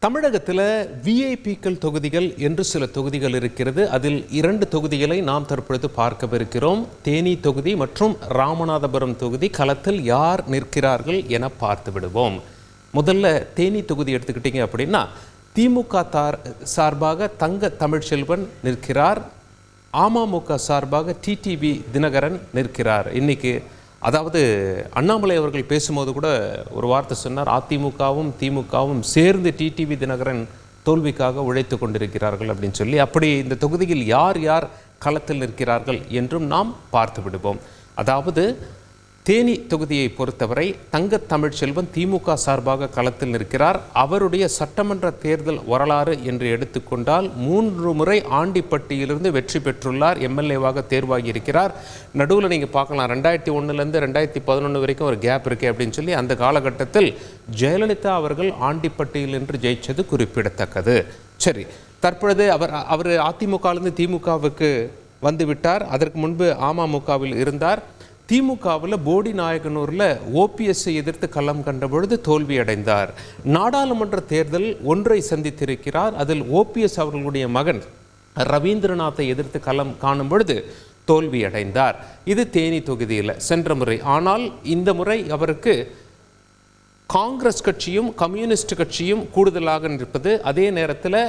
தமிழகத்தில் விஐபிக்கள் தொகுதிகள் என்று சில தொகுதிகள் இருக்கிறது. அதில் 2 தொகுதிகளை நாம் தற்பொழுது பார்க்கவிருக்கிறோம். தேனி தொகுதி மற்றும் ராமநாதபுரம் தொகுதி. களத்தில் யார் நிற்கிறார்கள் என பார்த்து விடுவோம். முதல்ல தேனி தொகுதி எடுத்துக்கிட்டீங்க அப்படின்னா திமுக சார்பாக தங்க தமிழ்ச்செல்வன் நிற்கிறார். அமமுக சார்பாக டிடிவி தினகரன் நிற்கிறார். இன்னைக்கு அதாவது அண்ணாமலை அவர்கள் பேசும்போது கூட ஒரு வார்த்தை சொன்னார், அதிமுகவும் திமுகவும் சேர்ந்து டிடிவி தினகரன் தோல்விக்காக உழைத்து கொண்டிருக்கிறார்கள் அப்படின்னு சொல்லி. அப்படி இந்த தொகுதியில் யார் யார் களத்தில் நிற்கிறார்கள் என்றும் நாம் பார்த்து விடுவோம். அதாவது தேனி தொகுதியை பொறுத்தவரை தங்க தமிழ்ச்செல்வன் திமுக சார்பாக களத்தில் நிற்கிறார். அவருடைய சட்டமன்ற தேர்தல் வரலாறு என்று எடுத்துக்கொண்டால் 3 முறை ஆண்டிப்பட்டியிலிருந்து வெற்றி பெற்றுள்ளார். எம்எல்ஏவாக தேர்வாகி இருக்கிறார். நடுவில் நீங்கள் பார்க்கலாம் 2001 2011 வரைக்கும் ஒரு கேப் இருக்கு அப்படின்னு சொல்லி. அந்த காலகட்டத்தில் ஜெயலலிதா அவர்கள் ஆண்டிப்பட்டியிலிருந்து ஜெயிச்சது குறிப்பிடத்தக்கது. சரி, தற்பொழுது அவர் அதிமுகவிலிருந்து திமுகவுக்கு வந்துவிட்டார். அதற்கு முன்பு அமமுகவில் இருந்தார். திமுகவில் போடி நாயக்கனூரில் ஓபிஎஸ்ஐ எதிர்த்து களம் கண்ட பொழுது தோல்வி அடைந்தார். நாடாளுமன்ற தேர்தல் ஒன்றை சந்தித்திருக்கிறார். அதில் ஓபிஎஸ் அவர்களுடைய மகன் ரவீந்திரநாத்தை எதிர்த்து களம் காணும் பொழுது தோல்வி அடைந்தார். இது தேனி தொகுதியில் சென்ற முறை. ஆனால் இந்த முறை அவருக்கு காங்கிரஸ் கட்சியும் கம்யூனிஸ்ட் கட்சியும் கூடுதலாக நிற்பது. அதே நேரத்தில்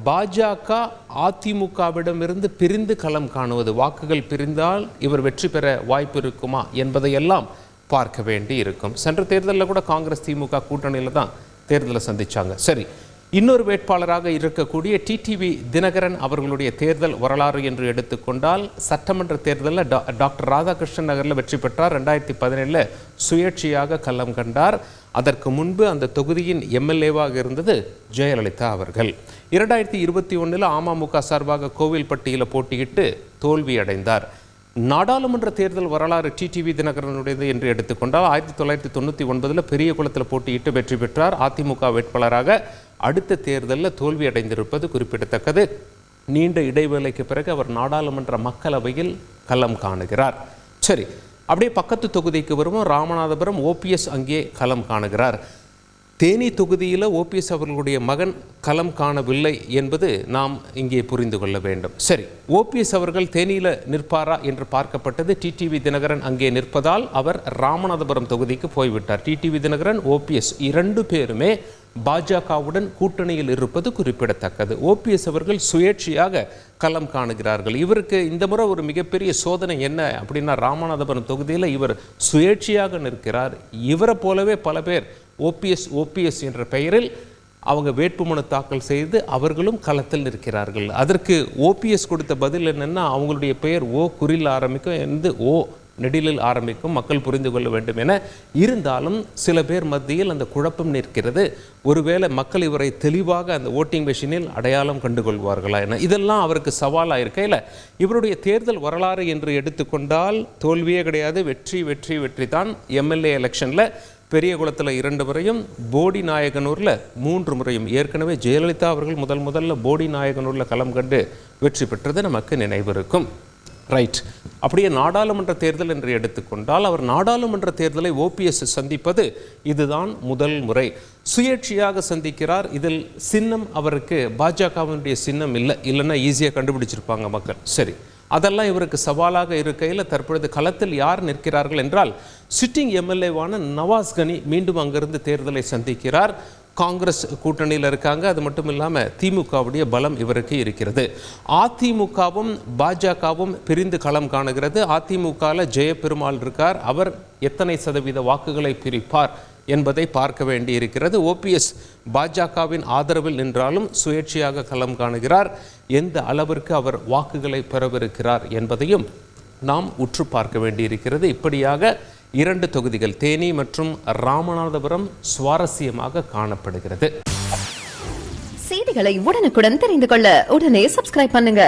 பாஜக அதிமுகவிடமிருந்து பிரிந்து களம் காணுவது, வாக்குகள் பிரிந்தால் இவர் வெற்றி பெற வாய்ப்பு இருக்குமா என்பதையெல்லாம் பார்க்க வேண்டி இருக்கும். சென்ற தேர்தலில் கூட காங்கிரஸ் திமுக கூட்டணியில் தான் தேர்தலை சந்திச்சாங்க. சரி, இன்னொரு வேட்பாளராக இருக்கக்கூடிய டிடிவி தினகரன் அவர்களுடைய தேர்தல் வரலாறு என்று எடுத்துக்கொண்டால் சட்டமன்ற தேர்தலில் டாக்டர் ராதாகிருஷ்ணன் நகரில் வெற்றி பெற்றார். 2017 சுயேட்சையாக களம் கண்டார். அதற்கு முன்பு அந்த தொகுதியின் எம்எல்ஏவாக இருந்தது ஜெயலலிதா அவர்கள். 2021 அமமுக சார்பாக கோவில்பட்டியில் போட்டியிட்டு தோல்வி அடைந்தார். நாடாளுமன்ற தேர்தல் வரலாறு டிடிவி தினகரனுடையது என்று எடுத்துக்கொண்டால் 1999 பெரிய குளத்தில் போட்டியிட்டு வெற்றி பெற்றார். அதிமுக வேட்பாளராக அடுத்த தேர்தலில் தோல்வி அடைந்திருப்பது குறிப்பிடத்தக்கது. நீண்ட இடைவேளைக்கு பிறகு அவர் நாடாளுமன்ற மக்களவையில் களம் காணுகிறார். சரி, அப்படியே பக்கத்து தொகுதிக்கு வருவோம். ராமநாதபுரம் ஓபிஎஸ் அங்கே களம் காணுகிறார். தேனி தொகுதியில் ஓபிஎஸ் அவர்களுடைய மகன் களம் காணவில்லை என்பது நாம் இங்கே புரிந்து கொள்ள வேண்டும். சரி, ஓபிஎஸ் அவர்கள் தேனியில் நிற்பாரா என்று பார்க்கப்பட்டது. டிடிவி தினகரன் அங்கே நிற்பதால் அவர் ராமநாதபுரம் தொகுதிக்கு போய்விட்டார். டிடிவி தினகரன் ஓபிஎஸ் 2 பேருமே பாஜகவுடன் கூட்டணியில் இருப்பது குறிப்பிடத்தக்கது. ஓபிஎஸ் அவர்கள் சுயேட்சையாக களம் காணுகிறார்கள். இவருக்கு இந்த முறை ஒரு மிகப்பெரிய சோதனை என்ன அப்படின்னா, ராமநாதபுரம் தொகுதியில் இவர் சுயேட்சையாக நிற்கிறார். இவரை போலவே பல பேர் ஓபிஎஸ் என்ற பெயரில் அவங்க வேட்புமனு தாக்கல் செய்து அவர்களும் களத்தில் நிற்கிறார்கள். அதற்கு ஓபிஎஸ் கொடுத்த பதில் என்னன்னா, அவங்களுடைய பெயர் ஓ குறில் ஆரம்பிக்கும், எந்த ஓ நெடிலில் ஆரம்பிக்கும், மக்கள் புரிந்து கொள்ள வேண்டும் என. இருந்தாலும் சில பேர் மத்தியில் அந்த குழப்பம் நிற்கிறது. ஒருவேளை மக்கள் இவரை தெளிவாக அந்த ஓட்டிங் மெஷினில் அடையாளம் கண்டுகொள்வார்களா என. இதெல்லாம் அவருக்கு சவாலாக இருக்கையில் இவருடைய தேர்தல் வரலாறு என்று எடுத்துக்கொண்டால் தோல்வியே கிடையாது, வெற்றி தான். எம்எல்ஏ எலெக்ஷனில் பெரிய குளத்தில் 2 முறையும், போடி நாயக்கனூரில் 3 முறையும். ஏற்கனவே ஜெயலலிதா அவர்கள் முதல்ல போடி நாயக்கனூரில் களம் கண்டு வெற்றி பெற்றது நமக்கு நினைவிருக்கும். ரைட், அப்படியே நாடாளுமன்ற தேர்தல் என்று எடுத்துக்கொண்டால் அவர் நாடாளுமன்ற தேர்தலை ஓபிஎஸ் சந்திப்பது இதுதான் முதல் முறை. சுயேட்சையாக சந்திக்கிறார். இதில் சின்னம் அவருக்கு பாஜகவினுடைய சின்னம் இல்லைன்னா ஈஸியாக கண்டுபிடிச்சிருப்பாங்க மக்கள். சரி, அதெல்லாம் இவருக்கு சவாலாக இருக்கையில் தற்பொழுது களத்தில் யார் நிற்கிறார்கள் என்றால் சிட்டிங் எம்எல்ஏவான நவாஸ் கனி மீண்டும் அங்கிருந்து தேர்தலை சந்திக்கிறார். காங்கிரஸ் கூட்டணியில் இருக்காங்க. அது மட்டும் இல்லாமல் திமுகவுடைய பலம் இவருக்கு இருக்கிறது. அதிமுகவும் பாஜகவும் பிரிந்து களம் காணுகிறது. அதிமுகவில் ஜெயபெருமாள் இருக்கார். அவர் எத்தனை சதவீத வாக்குகளை பிரிப்பார் என்பதை பார்க்க வேண்டி இருக்கிறது. ஓபிஎஸ் பாஜகவின் ஆதரவில் நின்றாலும் சுயேட்சையாக களம் காணுகிறார். எந்த அளவிற்கு அவர் வாக்குகளை பெறவிருக்கிறார் என்பதையும் நாம் உற்று பார்க்க வேண்டியிருக்கிறது. இப்படியாக 2 தொகுதிகள் தேனி மற்றும் ராமநாதபுரம் சுவாரஸ்யமாக காணப்படுகிறது. செய்திகளை உடனுக்குடன் தெரிந்து கொள்ள உடனே சப்ஸ்கிரைப் பண்ணுங்க.